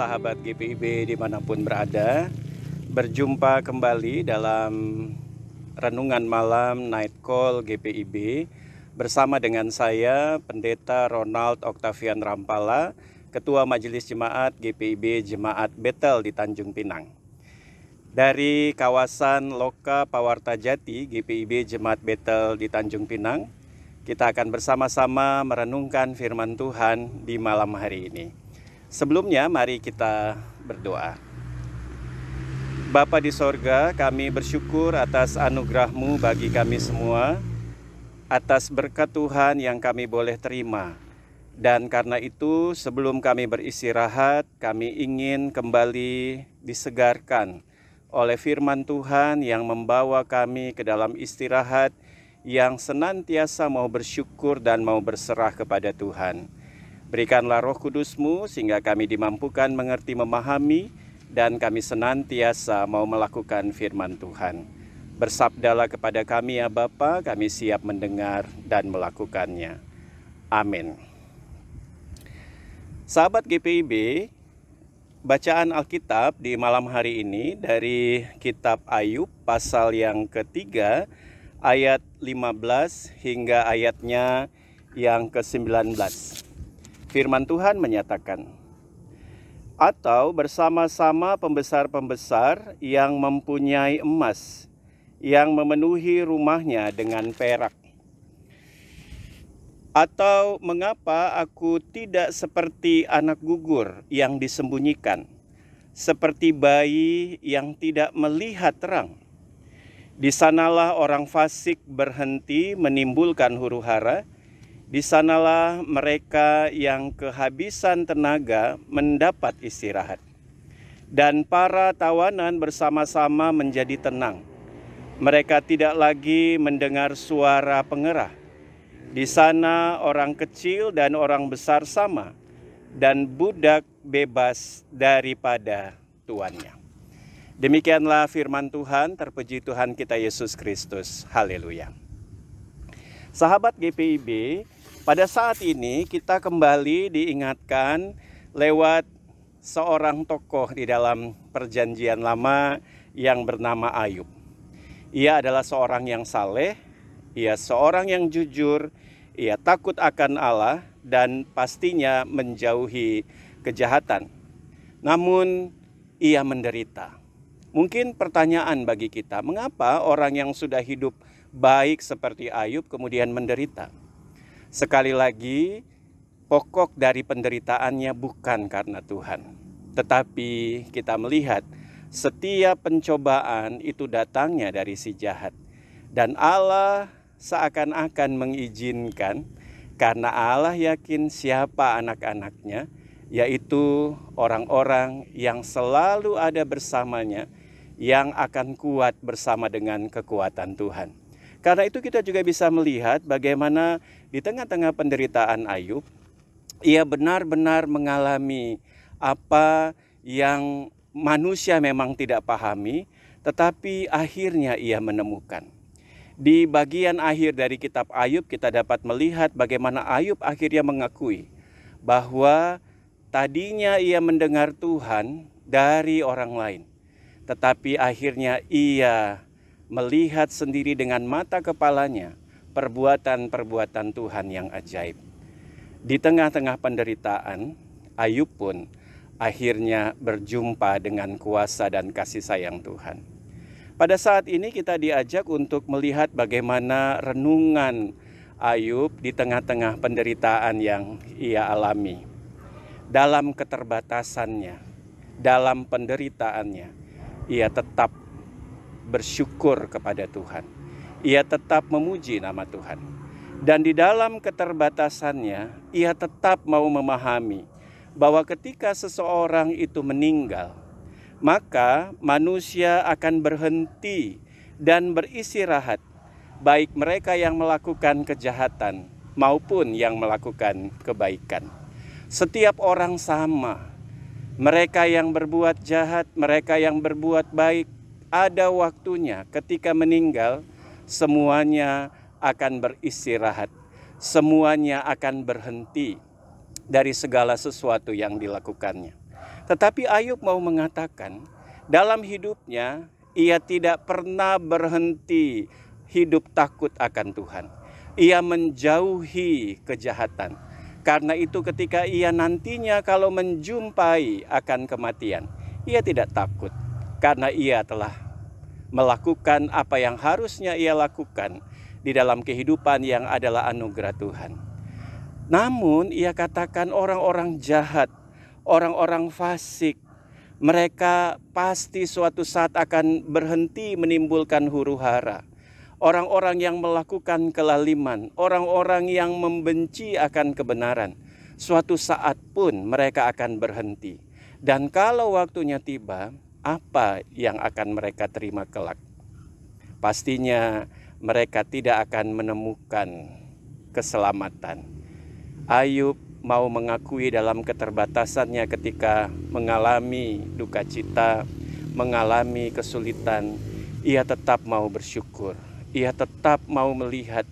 sahabat GPIB dimanapun berada. Berjumpa kembali dalam Renungan Malam Night Call GPIB bersama dengan saya, Pendeta Ronald Octavian Rampala, Ketua Majelis Jemaat GPIB Jemaat Betel di Tanjung Pinang. Dari kawasan Loka Pawarta Jati GPIB Jemaat Betel di Tanjung Pinang, kita akan bersama-sama merenungkan firman Tuhan di malam hari ini. Sebelumnya mari kita berdoa. Bapa di sorga, kami bersyukur atas anugerah-Mu bagi kami semua, atas berkat Tuhan yang kami boleh terima. Dan karena itu sebelum kami beristirahat, kami ingin kembali disegarkan oleh firman Tuhan yang membawa kami ke dalam istirahat yang senantiasa mau bersyukur dan mau berserah kepada Tuhan. Berikanlah Roh Kudus-Mu sehingga kami dimampukan mengerti, memahami, dan kami senantiasa mau melakukan firman Tuhan. Bersabdalah kepada kami ya Bapa, kami siap mendengar dan melakukannya. Amin. Sahabat GPIB, bacaan Alkitab di malam hari ini dari kitab Ayub pasal yang ketiga, ayat 15 hingga ayatnya yang ke-19. Firman Tuhan menyatakan, "Atau bersama-sama pembesar-pembesar yang mempunyai emas, yang memenuhi rumahnya dengan perak. Atau mengapa aku tidak seperti anak gugur yang disembunyikan, seperti bayi yang tidak melihat terang? Di sanalah orang fasik berhenti menimbulkan huru-hara, di sanalah mereka yang kehabisan tenaga mendapat istirahat. Dan para tawanan bersama-sama menjadi tenang. Mereka tidak lagi mendengar suara pengerah. Di sana orang kecil dan orang besar sama, dan budak bebas daripada tuannya." Demikianlah firman Tuhan, terpuji Tuhan kita Yesus Kristus. Haleluya. Sahabat GPIB, pada saat ini kita kembali diingatkan lewat seorang tokoh di dalam Perjanjian Lama yang bernama Ayub. Ia adalah seorang yang saleh, ia seorang yang jujur, ia takut akan Allah dan pastinya menjauhi kejahatan. Namun ia menderita. Mungkin pertanyaan bagi kita, mengapa orang yang sudah hidup baik seperti Ayub kemudian menderita? Sekali lagi, pokok dari penderitaannya bukan karena Tuhan. Tetapi kita melihat setiap pencobaan itu datangnya dari si jahat. Dan Allah seakan-akan mengizinkan karena Allah yakin siapa anak-anaknya, yaitu orang-orang yang selalu ada bersamanya, yang akan kuat bersama dengan kekuatan Tuhan. Karena itu kita juga bisa melihat bagaimana di tengah-tengah penderitaan Ayub, ia benar-benar mengalami apa yang manusia memang tidak pahami, tetapi akhirnya ia menemukan. Di bagian akhir dari kitab Ayub kita dapat melihat bagaimana Ayub akhirnya mengakui bahwa tadinya ia mendengar Tuhan dari orang lain, tetapi akhirnya ia melihat sendiri dengan mata kepalanya perbuatan-perbuatan Tuhan yang ajaib. Di tengah-tengah penderitaan, Ayub pun akhirnya berjumpa dengan kuasa dan kasih sayang Tuhan. Pada saat ini kita diajak untuk melihat bagaimana renungan Ayub di tengah-tengah penderitaan yang ia alami. Dalam keterbatasannya, dalam penderitaannya, ia tetap bersyukur kepada Tuhan. Ia tetap memuji nama Tuhan. Dan di dalam keterbatasannya, ia tetap mau memahami bahwa ketika seseorang itu meninggal, maka manusia akan berhenti dan beristirahat, baik mereka yang melakukan kejahatan maupun yang melakukan kebaikan. Setiap orang sama. Mereka yang berbuat jahat, mereka yang berbuat baik, ada waktunya ketika meninggal, semuanya akan beristirahat, semuanya akan berhenti dari segala sesuatu yang dilakukannya. Tetapi Ayub mau mengatakan, dalam hidupnya ia tidak pernah berhenti hidup takut akan Tuhan. Ia menjauhi kejahatan. Karena itu ketika ia nantinya kalau menjumpai akan kematian, ia tidak takut. Karena ia telah melakukan apa yang harusnya ia lakukan di dalam kehidupan yang adalah anugerah Tuhan. Namun ia katakan orang-orang jahat, orang-orang fasik, mereka pasti suatu saat akan berhenti menimbulkan huru-hara. Orang-orang yang melakukan kelaliman, orang-orang yang membenci akan kebenaran, suatu saat pun mereka akan berhenti. Dan kalau waktunya tiba, apa yang akan mereka terima kelak? Pastinya mereka tidak akan menemukan keselamatan. Ayub mau mengakui dalam keterbatasannya ketika mengalami duka cita, mengalami kesulitan, ia tetap mau bersyukur. Ia tetap mau melihat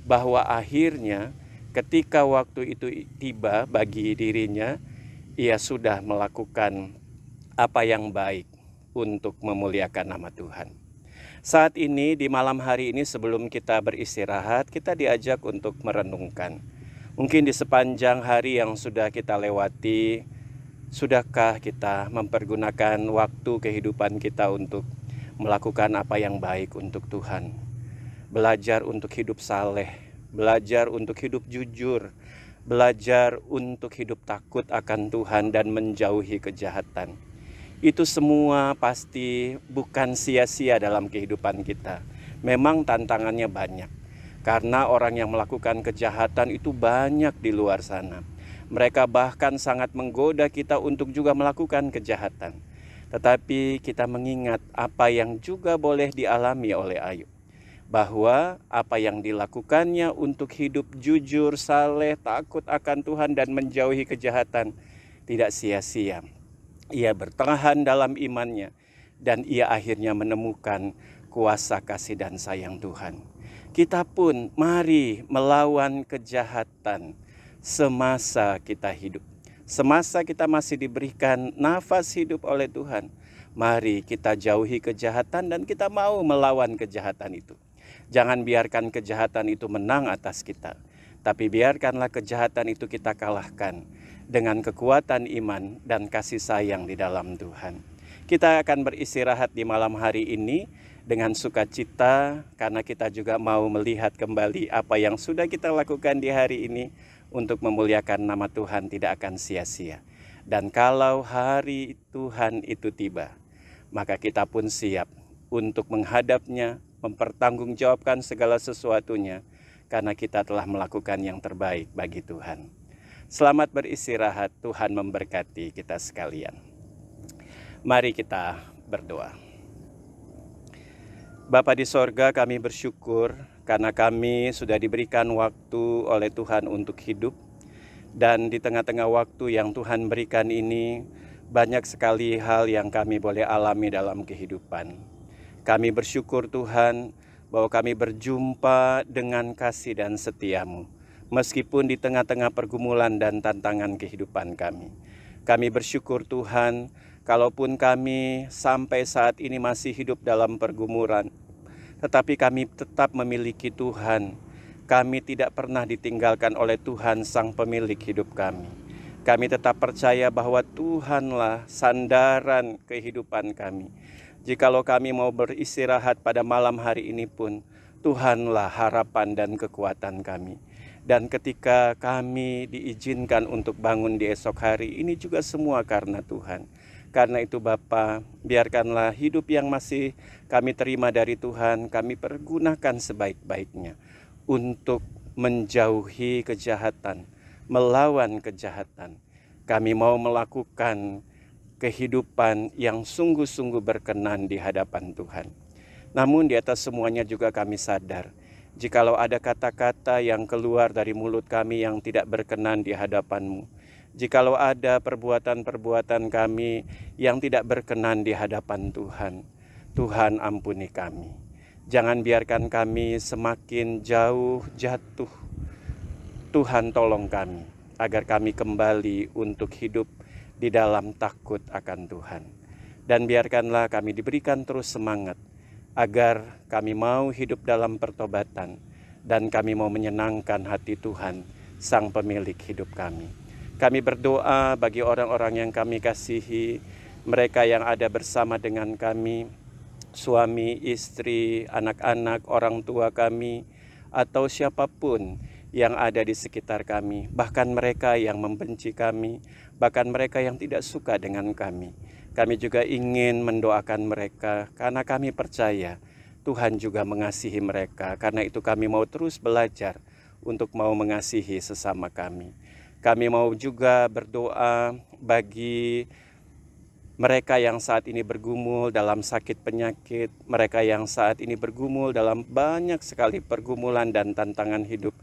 bahwa akhirnya ketika waktu itu tiba bagi dirinya, ia sudah melakukan apa yang baik untuk memuliakan nama Tuhan. Saat ini di malam hari ini sebelum kita beristirahat, kita diajak untuk merenungkan. Mungkin di sepanjang hari yang sudah kita lewati, sudahkah kita mempergunakan waktu kehidupan kita untuk melakukan apa yang baik untuk Tuhan? Belajar untuk hidup saleh, belajar untuk hidup jujur, belajar untuk hidup takut akan Tuhan dan menjauhi kejahatan. Itu semua pasti bukan sia-sia dalam kehidupan kita. Memang tantangannya banyak. Karena orang yang melakukan kejahatan itu banyak di luar sana. Mereka bahkan sangat menggoda kita untuk juga melakukan kejahatan. Tetapi kita mengingat apa yang juga boleh dialami oleh Ayub. Bahwa apa yang dilakukannya untuk hidup jujur, saleh, takut akan Tuhan dan menjauhi kejahatan tidak sia-sia. Ia bertahan dalam imannya dan ia akhirnya menemukan kuasa kasih dan sayang Tuhan. Kita pun mari melawan kejahatan semasa kita hidup. Semasa kita masih diberikan nafas hidup oleh Tuhan, mari kita jauhi kejahatan dan kita mau melawan kejahatan itu. Jangan biarkan kejahatan itu menang atas kita, tapi biarkanlah kejahatan itu kita kalahkan dengan kekuatan iman dan kasih sayang di dalam Tuhan. Kita akan beristirahat di malam hari ini dengan sukacita karena kita juga mau melihat kembali apa yang sudah kita lakukan di hari ini untuk memuliakan nama Tuhan tidak akan sia-sia. Dan kalau hari Tuhan itu tiba, maka kita pun siap untuk menghadapnya, mempertanggungjawabkan segala sesuatunya karena kita telah melakukan yang terbaik bagi Tuhan. Selamat beristirahat, Tuhan memberkati kita sekalian. Mari kita berdoa. Bapa di sorga, kami bersyukur karena kami sudah diberikan waktu oleh Tuhan untuk hidup. Dan di tengah-tengah waktu yang Tuhan berikan ini, banyak sekali hal yang kami boleh alami dalam kehidupan. Kami bersyukur Tuhan bahwa kami berjumpa dengan kasih dan setia-Mu, meskipun di tengah-tengah pergumulan dan tantangan kehidupan kami. Kami bersyukur Tuhan, kalaupun kami sampai saat ini masih hidup dalam pergumulan, tetapi kami tetap memiliki Tuhan. Kami tidak pernah ditinggalkan oleh Tuhan Sang Pemilik hidup kami. Kami tetap percaya bahwa Tuhanlah sandaran kehidupan kami. Jikalau kami mau beristirahat pada malam hari ini pun, Tuhanlah harapan dan kekuatan kami. Dan ketika kami diizinkan untuk bangun di esok hari, ini juga semua karena Tuhan. Karena itu Bapa, biarkanlah hidup yang masih kami terima dari Tuhan, kami pergunakan sebaik-baiknya untuk menjauhi kejahatan, melawan kejahatan. Kami mau melakukan kehidupan yang sungguh-sungguh berkenan di hadapan Tuhan. Namun di atas semuanya juga kami sadar, jikalau ada kata-kata yang keluar dari mulut kami yang tidak berkenan di hadapan-Mu, jikalau ada perbuatan-perbuatan kami yang tidak berkenan di hadapan Tuhan, Tuhan ampuni kami. Jangan biarkan kami semakin jauh jatuh. Tuhan tolong kami, agar kami kembali untuk hidup di dalam takut akan Tuhan. Dan biarkanlah kami diberikan terus semangat agar kami mau hidup dalam pertobatan dan kami mau menyenangkan hati Tuhan, Sang Pemilik hidup kami. Kami berdoa bagi orang-orang yang kami kasihi, mereka yang ada bersama dengan kami, suami, istri, anak-anak, orang tua kami, atau siapapun yang ada di sekitar kami, bahkan mereka yang membenci kami, bahkan mereka yang tidak suka dengan kami. Kami juga ingin mendoakan mereka karena kami percaya Tuhan juga mengasihi mereka. Karena itu kami mau terus belajar untuk mau mengasihi sesama kami. Kami mau juga berdoa bagi mereka yang saat ini bergumul dalam sakit penyakit, mereka yang saat ini bergumul dalam banyak sekali pergumulan dan tantangan hidup.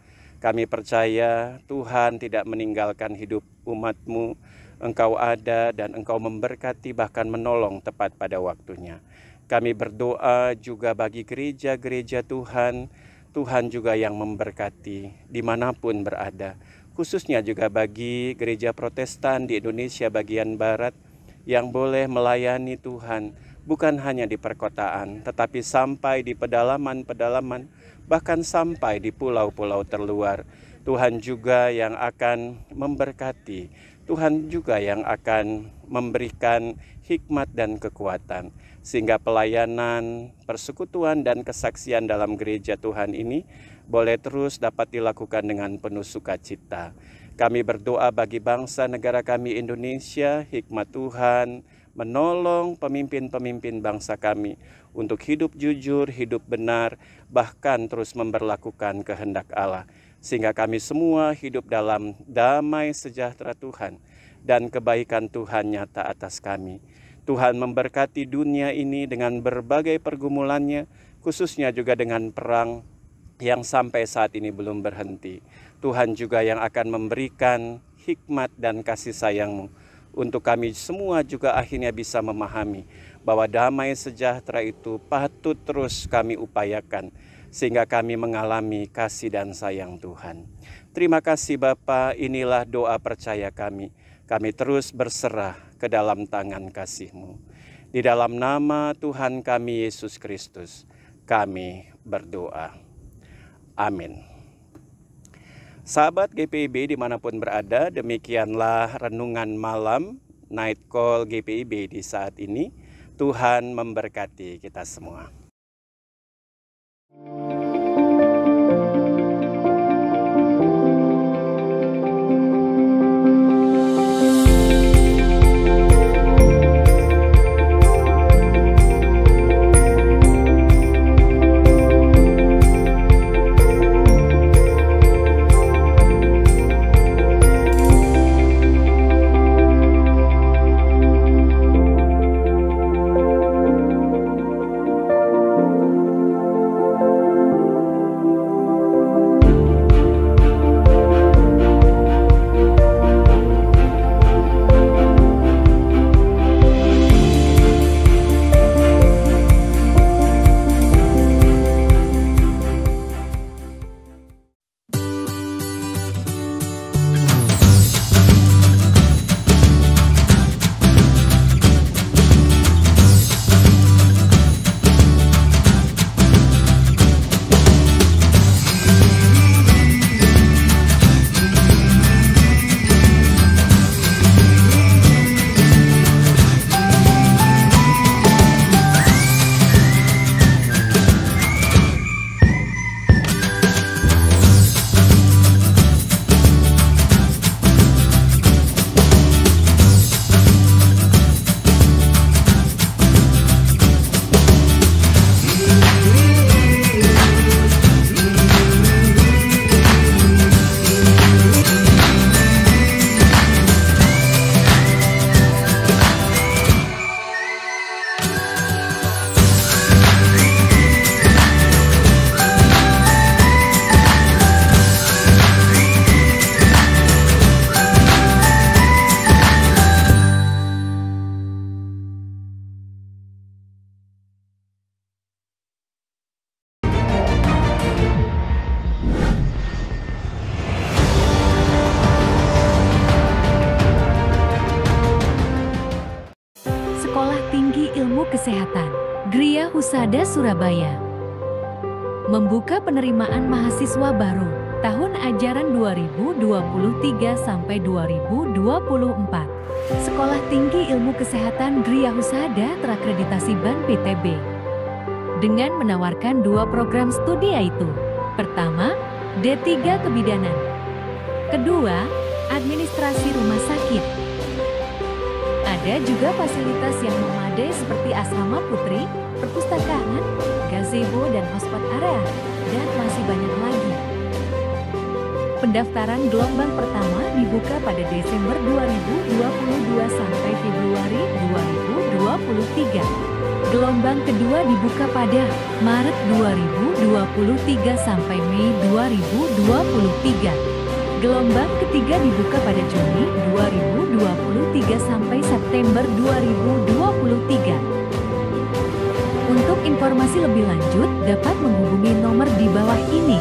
Kami percaya Tuhan tidak meninggalkan hidup umat-Mu. Engkau ada dan Engkau memberkati bahkan menolong tepat pada waktunya. Kami berdoa juga bagi gereja-gereja Tuhan. Tuhan juga yang memberkati dimanapun berada. Khususnya juga bagi gereja Protestan di Indonesia bagian Barat yang boleh melayani Tuhan bukan hanya di perkotaan, tetapi sampai di pedalaman-pedalaman, bahkan sampai di pulau-pulau terluar. Tuhan juga yang akan memberkati, Tuhan juga yang akan memberikan hikmat dan kekuatan, sehingga pelayanan, persekutuan, dan kesaksian dalam gereja Tuhan ini boleh terus dapat dilakukan dengan penuh sukacita. Kami berdoa bagi bangsa negara kami Indonesia, hikmat Tuhan menolong pemimpin-pemimpin bangsa kami untuk hidup jujur, hidup benar, bahkan terus memberlakukan kehendak Allah. Sehingga kami semua hidup dalam damai sejahtera Tuhan dan kebaikan Tuhan nyata atas kami. Tuhan memberkati dunia ini dengan berbagai pergumulannya, khususnya juga dengan perang yang sampai saat ini belum berhenti. Tuhan juga yang akan memberikan hikmat dan kasih sayang-Mu untuk kami semua juga akhirnya bisa memahami bahwa damai sejahtera itu patut terus kami upayakan sehingga kami mengalami kasih dan sayang Tuhan. Terima kasih Bapa, inilah doa percaya kami. Kami terus berserah ke dalam tangan kasih-Mu. Di dalam nama Tuhan kami Yesus Kristus, kami berdoa. Amin. Sahabat GPIB dimanapun berada, demikianlah renungan malam Night Call GPIB di saat ini. Tuhan memberkati kita semua. Kesehatan, Gria Husada Surabaya. Membuka penerimaan mahasiswa baru tahun ajaran 2023 sampai 2024. Sekolah Tinggi Ilmu Kesehatan Gria Husada terakreditasi BAN PTB dengan menawarkan 2 program studi, yaitu pertama, D3 Kebidanan, kedua, Administrasi Rumah Sakit. Ada juga fasilitas yang memadai seperti asrama putri, perpustakaan, gazebo dan hotspot area, dan masih banyak lagi. Pendaftaran gelombang pertama dibuka pada Desember 2022 sampai Februari 2023. Gelombang kedua dibuka pada Maret 2023 sampai Mei 2023. Gelombang ketiga dibuka pada Juni 2023 sampai September 2023. Untuk informasi lebih lanjut dapat menghubungi nomor di bawah ini.